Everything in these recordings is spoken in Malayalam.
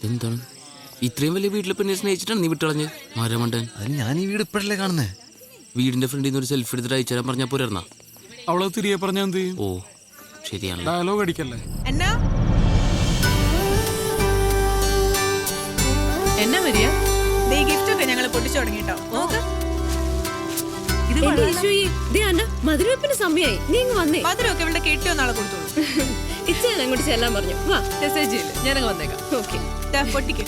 എന്താണ് ഇത്രയും വലിയ വീട്ടിൽ പിന്നെ സ്നേഹിച്ചിട്ടാണ് നീ വിട്ടളഞ്ഞ് മരമണ്ടൻ? അതിന് ഞാൻ ഈ വീട് ഇപ്പോഴല്ലേ കാണുന്നേ. വീടിന്റെ ഫ്രണ്ടിൽ നിന്ന് ഒരു സെൽഫി എടുത്തിട്ട് അയച്ചുതരാൻ പറഞ്ഞാൽ പോരാ? അവളെ തിരികെ പറഞ്ഞാൽ എന്ത് ചെയ്യും? ഓ ശരിയാണ്. ഡയലോഗ് അടിക്കല്ലേ. എന്നാ വരിക ഗിഫ്റ്റ് ഒക്കെ ഞങ്ങൾ പൊട്ടിച്ചു തുടങ്ങിട്ടോ. മധുരവെപ്പിന് സമയമായി. നീ ഇങ്ങ് വന്നേ. മധുരമൊക്കെ ഇവിടെ കെട്ടിയോ നാളെ കൊടുത്തോളൂ. ഇച്ചാൻ അങ്ങോട്ട് ചെല്ലാൻ പറഞ്ഞു. വാ മെസ്സേജ് ഇല്ല, ഞാനങ്ങ് വന്നേക്കാം. ഓക്കെ. പൊട്ടിക്ക്.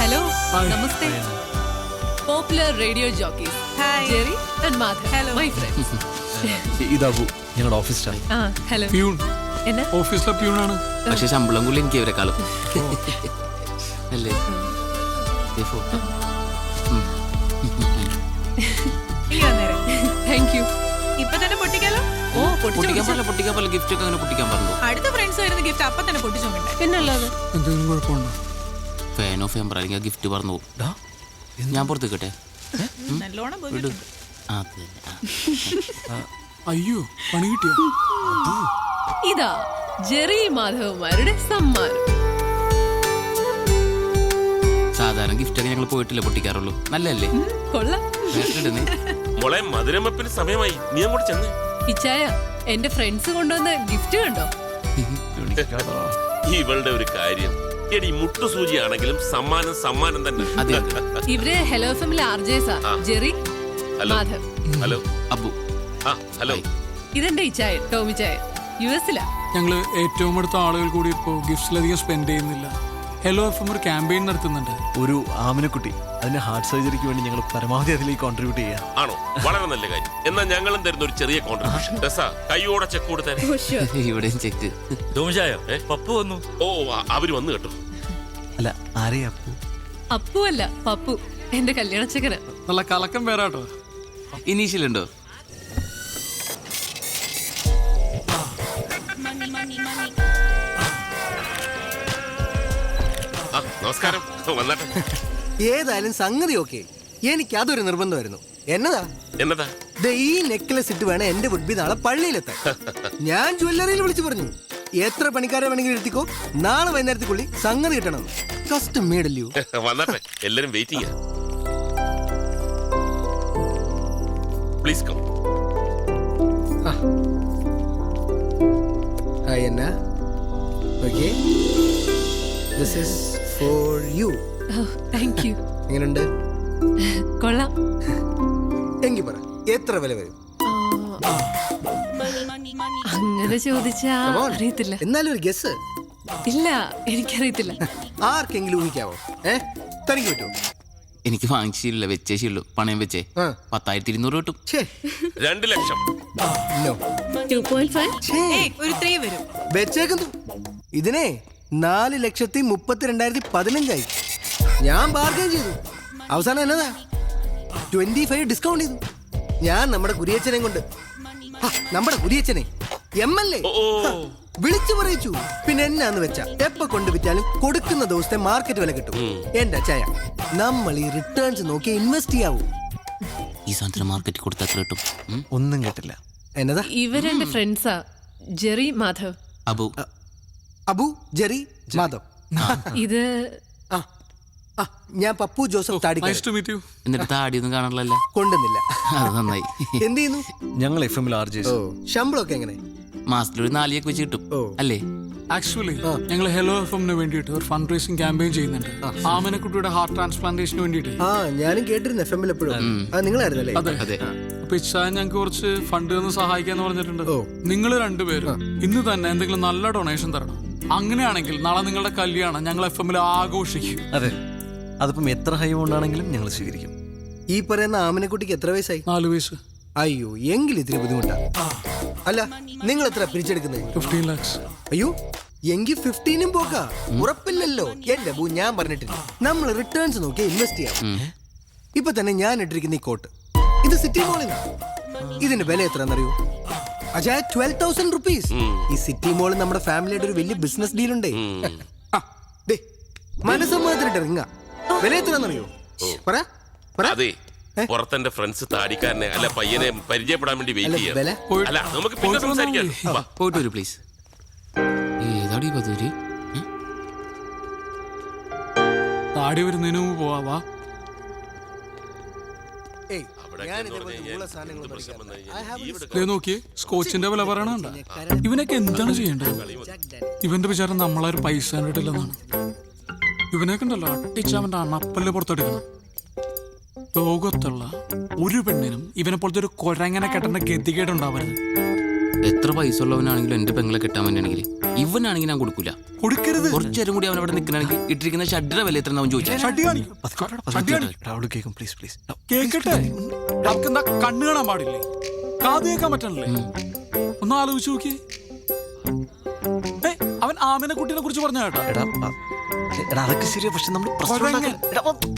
ഹലോ, നമസ്തേ. Popular radio jockeys Jerry and Madhav. Hello my friends. ഇതാബു, ഞങ്ങളുടെ ഓഫീസ് സ്റ്റാഫ്. ഹലോ. പ്യൂൺ. എന്നാ ഓഫീസിലെ പ്യൂണാണ്. പക്ഷെ ശമ്പളം കൂടി എനിക്ക് ഇവരെക്കാളും അല്ലേ? Photo thank you. ഇപ്പൊ തന്നെ പൊട്ടിക്കാലോ. പൊട്ടിക്കാൻ പോലെ ഗിഫ്റ്റ് ഒക്കെ അങ്ങനെ പൊട്ടിക്കാൻ പറഞ്ഞു. അടുത്ത ഫ്രണ്ട്സ് വരുന്ന ഗിഫ്റ്റ് അപ്പൊ തന്നെ പൊട്ടിച്ചോണ്ടേ. പിന്നല്ലാതെ എന്തെങ്കിലും കുഴപ്പമുണ്ടോ? ഫാൻ ഓഫ് ചെയ്യാൻ അല്ലെങ്കിൽ ആ ഗിഫ്റ്റ് പറഞ്ഞു പോകും. ഞാൻ പുറത്ത് കേട്ടെ. നല്ലോണം വിട്. അയ്യോ, പണി കിട്ടിയോ? ഇതാ ജെറി മാധവന്മാരുടെ സമ്മാനം. സാധാരണ ഗിഫ്റ്റ് ഒക്കെ ഞങ്ങൾ പോയിട്ടില്ല പൊട്ടിക്കാറുള്ളൂ. നല്ലല്ലേ? കൊള്ളാം. മോളെ മധുരമപ്പിന് സമയമായി, നീ അങ്ങോട്ട് ചെന്ന്. ഇച്ചായ, എന്റെ ഫ്രണ്ട്സ് കൊണ്ടുവന്ന ഗിഫ്റ്റ് കണ്ടോ? ഇവളുടെ ഒരു കാര്യം, എടി മുട്ടുസൂചിയാണെങ്കിലും സമ്മാനം തന്നെ. ഇവര് ഹലോ എഫ്എമ്മിലെ ആർജേസാ. Jerry, Madhav. Hello Abu. Hello. ഇതെന്റെ ഇച്ചായ ടോമി ചായ, യുഎസിലാ. ഞങ്ങള് ഏറ്റവും അടുത്ത ആളുകൾ കൂടി ഇപ്പോ ഗിഫ്റ്റ്സിലധികം സ്പെൻഡ് ചെയ്യുന്നില്ല. ഹലോ എഫ് ഒരു ക്യാമ്പയിൻ നടത്തുന്നുണ്ട്. ഒരു ആമിനക്കുട്ടി, അതിന്റെ ഹാർട്ട് സർജറിക്ക് വേണ്ടി ഞങ്ങൾ പരമാവധി അതിലേക്ക് കോൺട്രിബ്യൂട്ട് ചെയ്യാം. ആണോ? വളരെ നല്ല കാര്യം. എന്നാൽ ഞങ്ങളും തരുന്ന ഒരു ചെറിയ കോൺട്രിബ്യൂഷൻ. കൈയോടെ ചെക്ക് കൊടുത്തേ. ഇവിടെയും ചെക്ക്. പപ്പു വന്നു. ഓ, അവര് വന്നു കേട്ടോ. അല്ല, ആരെയാ അപ്പു? അപ്പു അല്ല, പപ്പു, എന്റെ കല്യാണച്ചക്കന. നല്ല കലക്കം പേരാട്ടോ. ഇനീഷ്യൽ ഉണ്ടോ? നമസ്കാരം. വന്നാട്ടെ. ഏതായാലും സംഗതി ഓക്കെ. എനിക്ക് അതൊരു നിർബന്ധമായിരുന്നു. എന്നതാ ഈ നെക്ലസ് ഇട്ട് വേണം എന്റെ വുഡ്ബി നാളെ പള്ളിയിലെത്താൻ. ഞാൻ ജ്വല്ലറിയിൽ വിളിച്ചു പറഞ്ഞു, എത്ര പണിക്കാരെ വേണമെങ്കിലും എടുത്തിക്കോ, നാളെ വൈകുന്നേരത്തേക്കുള്ളിൽ സംഗതി കിട്ടണം. കസ്റ്റം മേഡല്ലോ. വന്നാട്ടെ, എല്ലാരും വെയിറ്റ് ചെയ്യാം. Please come. Hi Anna. Okay, this is for you. Thank you. എങ്ങനെയുണ്ട്? കൊള്ളാം. എങ്കിൽ പറ, എത്ര വില വരും? അങ്ങനെ ചോദിച്ചാ അറിയത്തില്ല. എന്നാലും ഒരു ഗസ്. ഇല്ല, എനിക്കറിയത്തില്ല. ആർക്കെങ്കിലും ഊഹിക്കാവോ? തനിക്ക് പറ്റുമോ? എനിക്ക് വാങ്ങിച്ചില്ല, വെച്ചേ ശീലു. പണയം വെച്ചേ 10,200 കിട്ടും. 2 ലക്ഷം. ഒരു 3 വരും. വെച്ചേക്കുന്നു. ഇതിനെ 4,32,15,000 ഞാൻ ബാർഗൈൻ ചെയ്തു. അവസാനം എന്നതാ 25 ഡിസ്കൗണ്ട് ചെയ്തു. ഞാൻ നമ്മുടെ കുരിയച്ചനെ കൊണ്ട്, നമ്മുടെ കുരിയച്ചനെ MLA വിളിച്ചു പറയിച്ചു. പിന്നെ എന്നാന്ന് വെച്ചാ എപ്പോ കൊണ്ട് വിറ്റാലും കൊടുക്കുന്ന ദിവസത്തെ മാർക്കറ്റ് വില കിട്ടും. എന്റെ ചായ, നമ്മൾ ഈ റിട്ടേൺസ് നോക്കി ഇൻവെസ്റ്റ് ചെയ്യാവൂ. ഈ സാധനം മാർക്കറ്റിൽ കൊടുത്താൽ കിട്ടും. ഒന്നും കേട്ടില്ല. എന്നതാ? ഇവരെന്റെ ഫ്രണ്ട്സാ, ജെറി മാധവ്. അബു. അബു, ജെറി, മാധവ്. ഇത് ഞാൻ പപ്പു ജോസഫ് താടിക്കാരൻ. Nice to meet you. എന്നിട്ട് താടിയൊന്നും കാണാനല്ല. കൊണ്ടുവന്നില്ല. അത് നന്നായി. എന്ത് ചെയ്യുന്നു? ഞങ്ങൾ FM-ൽ ആർജേസ്. ശമ്പളമൊക്കെ എങ്ങനെ? മാസത്തിലൊരു 4 വെച്ച് കിട്ടും അല്ലേ? ആക്ച്വലി ഞങ്ങൾ ഹലോ എഫ്എമ്മിന് വേണ്ടിയിട്ട് ഒരു ഫണ്ട് റേസിംഗ് ക്യാമ്പയിൻ ചെയ്യുന്നുണ്ട്. ആമനക്കുട്ടിയുടെ ഹാർട്ട് ട്രാൻസ്പ്ലാന്റേഷന് വേണ്ടിയിട്ട്. ഞാനും കേട്ടിരുന്നു FM-ൽ എപ്പോഴും. നിങ്ങളായിരുന്നല്ലേ? അതെ. അപ്പൊ ഇച്ചാൻ ഞങ്ങൾക്ക് കുറച്ച് ഫണ്ട് തന്ന് സഹായിക്കാന്ന് പറഞ്ഞിട്ടുണ്ട്. നിങ്ങൾ രണ്ടുപേരും ഇന്ന് തന്നെ എന്തെങ്കിലും നല്ല ഡൊണേഷൻ തരണം. അങ്ങനെയാണെങ്കിൽ നാളെ നിങ്ങളുടെ കല്യാണം ഞങ്ങൾ FM-ൽ ആഘോഷിക്കും. അതെ, അതിപ്പം എത്ര ഹൈ കൊണ്ടാണെങ്കിലും ഞങ്ങൾ സ്വീകരിക്കും. ഈ പറയുന്ന ആമനക്കുട്ടിക്ക് എത്ര വയസ്സായി? 4 വയസ്സ്. അയ്യോ, എങ്കിൽ ഇത്തിരി ബുദ്ധിമുട്ടാ. അല്ല, നിങ്ങൾ എത്ര പിരിച്ചെടുക്കുന്നത്? 15 lakhs. അയ്യോ, എങ്കിൽ 15 പോക്കാ. ഉറപ്പില്ലല്ലോ. എന്റെ ബൂ, ഞാൻ പറഞ്ഞിട്ടില്ല, നമ്മൾ റിട്ടേൺസ് നോക്കി ഇൻവെസ്റ്റ് ചെയ്യാം. ഇപ്പൊ തന്നെ ഞാൻ ഇട്ടിരിക്കുന്ന ഈ കോട്ട്, ഇത് സിറ്റി മോളിൽ നിന്നാണ്. ഇതിന്റെ വില എത്രയെന്നറിയോ? അജയ 12,000 rupees. ഈ സിറ്റി മോളിൽ നമ്മുടെ ഫാമിലിയുടെ ഒരു വലിയ ബിസിനസ് ഡീൽ ഉണ്ട്. മനസ്സമ്മതത്തിലിട്ട് റിങ്ങ വില എത്രയാണെന്നറിയോ? പറ പറ. അതെ, പുറത്തെന്റെ ഫ്രണ്ട്സ് താടിക്കാരനെ അല്ല പയ്യനെ പരിചയപ്പെടാൻ വേണ്ടി വെയിറ്റ് ചെയ്യാം. വില അല്ല നമുക്ക് പിന്നെ സംസാരിക്കാം. വാ. പോയിട്ട് വരൂ പ്ലീസ്. ഏതാടി ബദൂരി? താടി വരുന്നതിന് മുമ്പ് പോവാ. ഏയ്, അവിടെ ഞാൻ എന്ന് ഇതേപോലത്തെ പറഞ്ഞ് ഉള്ള കഴിഞ്ഞാൽ സാധനങ്ങൾ എന്ത് പ്രശ്നം വന്നു പറിക്കാറില്ല. I have കഴിഞ്ഞാൽ this- ഇവിടെ ദേ നോക്കിയേ, സ്കോച്ചിന്റെ വില പറയണണ്ട. ഇവനൊക്കെ എന്താണ് ചെയ്യേണ്ടത്? ഇവന്റെ വിചാരം നമ്മളാരും പൈസ കണ്ടിട്ടില്ലെന്നാണ്. ഇവനൊക്കെ ഉണ്ടല്ലോ അട്ടിച്ച് അവന്റെ അണപ്പല്ല് പുറത്തെടുക്കണം. ലോകത്തുള്ള ഒരു പെണ്ണിനും ഇവനെ പോലത്തെ ഒരു കൊരങ്ങനെ കെട്ടേണ്ട ഗതികേടുണ്ടാവരുത്. എത്ര പൈസ ഉള്ളവനാണെങ്കിലും എന്റെ പെങ്ങളെ കിട്ടാൻ വേണ്ടിയാണെങ്കിൽ ഇവനാണെങ്കിൽ ഞാൻ കൊടുക്കൂല. കൊടുക്കരുത്. കുറച്ചേരം കൂടി അവൻ അവിടെ നിൽക്കണമെങ്കിൽ ഇട്ടിരിക്കുന്ന ഷഡ്ഡിയുടെ വില എത്ര അവൻ ചോദിച്ചാൽ ഷഡ്ഡി കാണിക്കും. ഷഡ്ഡി കാണിക്കും. അവള് കേൾക്കും, പ്ലീസ് പ്ലീസ്. കേക്കട്ടെ. എന്താ കണ്ണ് കാണാൻ പാടില്ലേ? കാത് കേൾക്കാൻ പറ്റണല്ലേ? ഒന്ന് ആലോചിച്ച് നോക്കിയേ. അവൻ ആമിനെ കുട്ടീനെ കുറിച്ച് പറഞ്ഞ കേട്ടോ. എടാ അതൊക്കെ ശരിയാ, പക്ഷെ നമ്മൾ കൊരങ്ങൻ.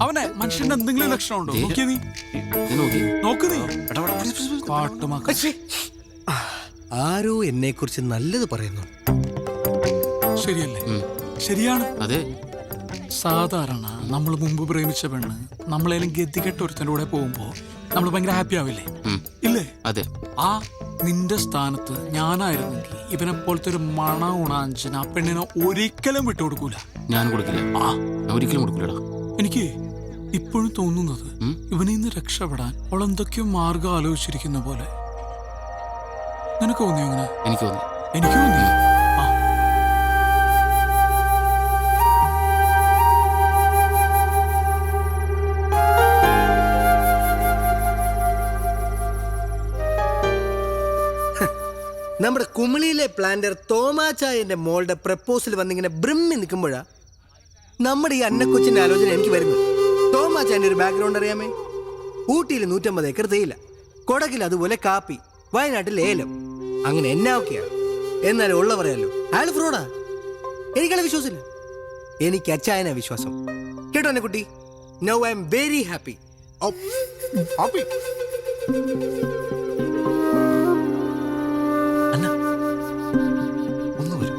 അവനെ മനുഷ്യന്റെ എന്തെങ്കിലും ലക്ഷണം ഉണ്ടോ? നോക്കിയേ നീ. നോക്കി നോക്ക് നീ. കാട്ടുമാക്ക. ആരോ എന്നെ കുറിച്ച് നല്ലത് പറയുന്നു. ശരിയല്ലേ? ശരിയാണ്. അതെ. സാധാരണ നമ്മൾ മുമ്പ് പ്രേമിച്ച പെണ്ണ് നമ്മളേലും ഗതികെട്ട ഒരുത്തൻ്റെ കൂടെ പോകുമ്പോ നമ്മൾ ഭയങ്കര ഹാപ്പി ആവില്ലേ? ഇല്ലേ? അതെ. ആ നിന്റെ സ്ഥാനത്ത് ഞാനായിരുന്നെങ്കിൽ ഇവനെ പോലത്തെ ഒരു മണ ഉണാഞ്ചന് ആ പെണ്ണിനെ ഒരിക്കലും വിട്ടുകൊടുക്കൂല. ഞാൻ കൊടുക്കില്ല. ഞാൻ ഒരിക്കലും കൊടുക്കില്ലടാ. എനിക്ക് ഇപ്പോഴും തോന്നുന്നത് ഇവനിൽ നിന്ന് രക്ഷപ്പെടാൻ അവൾ എന്തൊക്കെയോ മാർഗം ആലോചിച്ചിരിക്കുന്ന പോലെ. നിനക്ക് തോന്നിയോ അങ്ങനെ? എനിക്ക് തോന്നി. എനിക്ക് തോന്നി. നമ്മുടെ കുമിളിയിലെ പ്ലാന്റർ തോമാച്ചായന്റെ മോളുടെ പ്രപ്പോസൽ വന്നിങ്ങനെ ബ്രിമ്മി നിൽക്കുമ്പോഴാ നമ്മുടെ ഈ അന്നക്കൊച്ചിന്റെ ആലോചന എനിക്ക് വരുന്നത്. തോമാച്ചായന്റെ ഒരു ബാക്ക്ഗ്രൗണ്ട് അറിയാമേ? ഊട്ടിയിൽ 150 ഏക്കർ തേയില, കൊടകിൽ അതുപോലെ കാപ്പി, വയനാട്ടിൽ ഏലം. അങ്ങനെ എന്നാ ഒക്കെയാണ്. എന്നാലും ഉള്ള പറയാലോ, അയാൾ ഫ്രോഡാ. എനിക്കയാളെ വിശ്വാസമില്ല. എനിക്ക് അച്ചായനാ വിശ്വാസം. കേട്ടോ എന്നെ കുട്ടി? Now I am very happy. Anna ഒന്ന് വരൂ.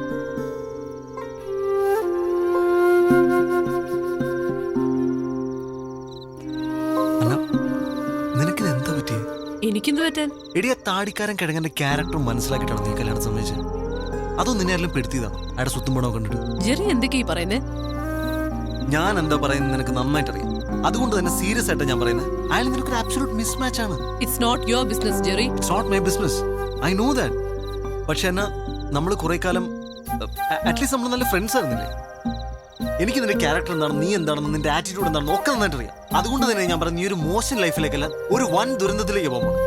അന്ന, നിനക്കിത് എന്താ പറ്റിയേ? എനിക്കെന്ത് പറ്റാൻ? എടിയ താടിക്കാരൻ കിഴങ്ങന്റെ ക്യാരക്ടർ മനസ്സിലാക്കിയിട്ടാണ് നീ കല്യാണം സമ്മതിച്ചത്? അതോ നിന്നെ എല്ലാം പെടുത്തിയതാണ് അയാളുടെ സ്വത്തും പണവും കണ്ടിട്ട്? ജെറി എന്തൊക്കെയാ ഈ പറയുന്നേ? ഞാൻ എന്താ പറയുന്നത് നിനക്ക് നന്നായിട്ട് അറിയാം. അതുകൊണ്ട് തന്നെ സീരിയസ് ആയിട്ട് ഞാൻ പറയുന്നത്, അയാൾ നിനക്കൊരു ആബ്സല്യൂട്ട് മിസ്മാച്ച് ആണ്. It's not your business Jerry. It's not my business, I know that. പക്ഷെ എന്നാ നമ്മൾ കുറെ കാലം അറ്റ്ലീസ്റ്റ് നമ്മൾ നല്ല ഫ്രണ്ട്സ് ആയിരുന്നില്ലേ? എനിക്ക് നിന്റെ ക്യാരക്ടർ എന്താണെന്ന്, നീ എന്താണെന്ന്, നിന്റെ ആറ്റിറ്റ്യൂഡ് എന്താണെന്ന് ഒക്കെ നന്നായിട്ട് അറിയാം. അതുകൊണ്ട് തന്നെ ഞാൻ പറഞ്ഞു, നീ ഒരു മോശം ലൈഫിലേക്കല്ല ഒരു വൻ ദുരന്തത്തിലേക്ക് പോകുമ്പോൾ.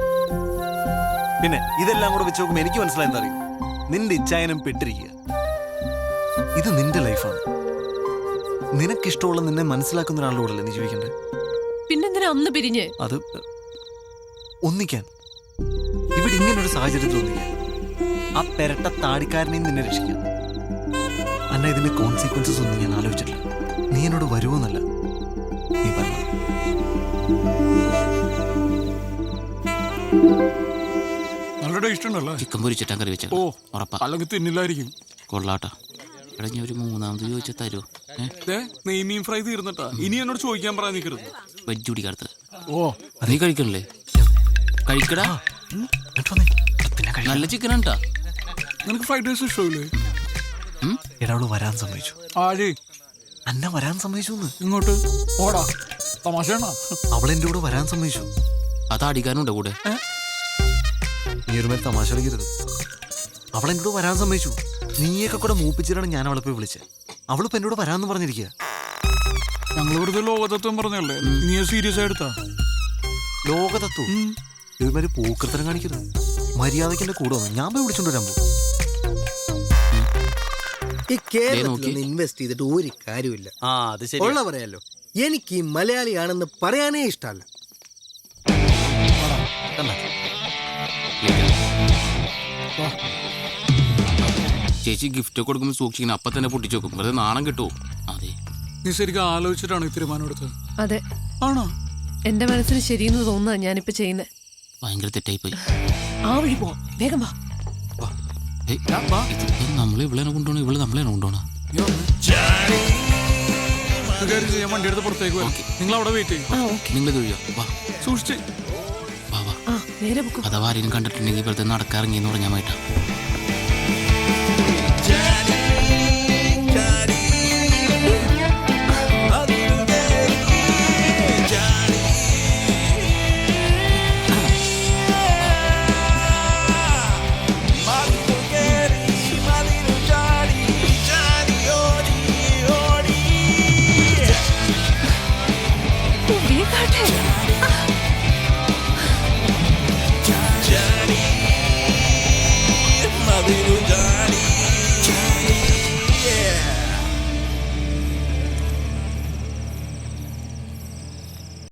പിന്നെ ഇതെല്ലാം കൂടെ വെച്ച് നോക്കുമ്പോൾ എനിക്ക് മനസ്സിലായെന്ന് അറിയും, നിന്റെ ഇച്ഛായനം പെട്ടിരിക്കുക. ഇത് നിന്റെ ലൈഫാണ്. നിനക്കിഷ്ടമുള്ള നിന്നെ മനസ്സിലാക്കുന്ന ഒരാളുടെ കൂടെ അല്ലേ നീ ജീവിക്കണ്ടേ? പിന്നെന്തിനാ അന്ന് പിരിഞ്ഞ്? അത് ഒന്നിക്കാൻ, ഇവിടെ ഇങ്ങനൊരു സാഹചര്യത്തിൽ ഒന്നിക്കാൻ, ആ പെരട്ട താടിക്കാരനെയും നിന്നെ രക്ഷിക്കാൻ. അന്ന ഇതിന്റെ കോൺസിക്വൻസസ് ഒന്നും ഞാൻ ആലോചിച്ചിട്ടില്ല. നീ എന്നോട് വരുമെന്നല്ല നീ പറഞ്ഞു. നല്ല ടേസ്റ്റ് ഉണ്ടല്ലോ. ചിക്കൻ പൊരിച്ചിട്ടാൻ കറി വെച്ച ഓ, ഉറപ്പാ. അല്ലെങ്കിൽ തിന്നില്ലായിരിക്കും. കൊള്ളാട്ടാ. എടാ ഞാൻ ഒരു മൂന്നാമത് ചോദിച്ചാൽ തരുമോ? നെയ്മീൻ ഫ്രൈ തീർന്നിട്ടാ. ഇനി എന്നോട് ചോദിക്കാൻ പറയാൻ നിൽക്കരുത്. വെജ് കുടിക്കാത്ത. ഓ, നീ കഴിക്കണല്ലേ? കഴിക്കടാ. നല്ല ചിക്കൻ ഉണ്ടാ. നിനക്ക് ഫ്രൈഡ് റൈസ് ഇഷ്ടമില്ലേ? എടാ അവള് വരാൻ സമ്മതിച്ചു. ആര്? അന്ന വരാൻ സമ്മതിച്ചു. ഇങ്ങോട്ട് ഓടാ. തമാശയാണോ? അവളെന്റെ കൂടെ വരാൻ സമ്മതിച്ചു. അത് അടിക്കാനുണ്ടോ കൂടെ? നീ ഒരു മേൽ തമാശ കളിക്കരുത്. അവളെന്റെ കൂടെ വരാൻ സമ്മതിച്ചു. നീയൊക്കെ കൂടെ മൂപ്പിച്ചിട്ടാണ് ഞാൻ അവളെ പോയി വിളിച്ചത്. അവളിപ്പോ എന്നോട് വരാന്ന് പറഞ്ഞിരിക്കുക. ഞങ്ങൾ വെറുതെ ലോകതത്വം പറഞ്ഞല്ലേ, നീ സീരിയസ് ആയിട്ടാ? ലോകതത്വം ഇതുമാതിരി പൂക്കൃത്തരം കാണിക്കരുത്. മര്യാദയ്ക്ക് എന്റെ കൂടെ വന്നു, ഞാൻ പോയി വിളിച്ചോണ്ട് വരാൻ പോകും. ഈ കേരളത്തിൽ ഇൻവെസ്റ്റ് ചെയ്തിട്ട് ഒരു കാര്യമില്ല. ഉള്ള പറയാലോ, എനിക്ക് ഈ മലയാളിയാണെന്ന് പറയാനേ ഇഷ്ടമല്ല. ചേച്ചി ഗിഫ്റ്റ് കൊടുക്കുമ്പോൾ സൂക്ഷിക്കണം. അപ്പൊ തന്നെ പൊട്ടിച്ചു നോക്കും. വെറുതെ നാണം കിട്ടുമോ? അതെ. നീ ശരിക്കും ആലോചിച്ചിട്ടാണ് ഈ തീരുമാനം എടുത്തത്? അതെ. ആണോ? എന്റെ മനസ്സിന് ശരിയെന്ന് തോന്നുക ഞാനിപ്പോ ചെയ്യുന്നത്. ഭയങ്കര തെറ്റായി പോയി. ആ വഴി പോ, വേഗം വാ. നമ്മളെ ഇവളെ കൊണ്ടുപോകണം, ഇവള് നമ്മളെ കൊണ്ടുപോകണം. കാര്യം ചെയ്യാൻ വണ്ടി എടുത്ത് പുറത്തേക്ക് വരാം. നിങ്ങൾ അവിടെ വെയിറ്റ് ചെയ്യും. നിങ്ങൾ തൊഴിയോ വാ സൂക്ഷിച്ച്. വാ വാ അഥവാ ആരെയും കണ്ടിട്ടുണ്ടെങ്കിൽ ഇപ്പോഴത്തെ നടക്കാറിങ്ങിന്ന് പറഞ്ഞാൽ മായിട്ടാ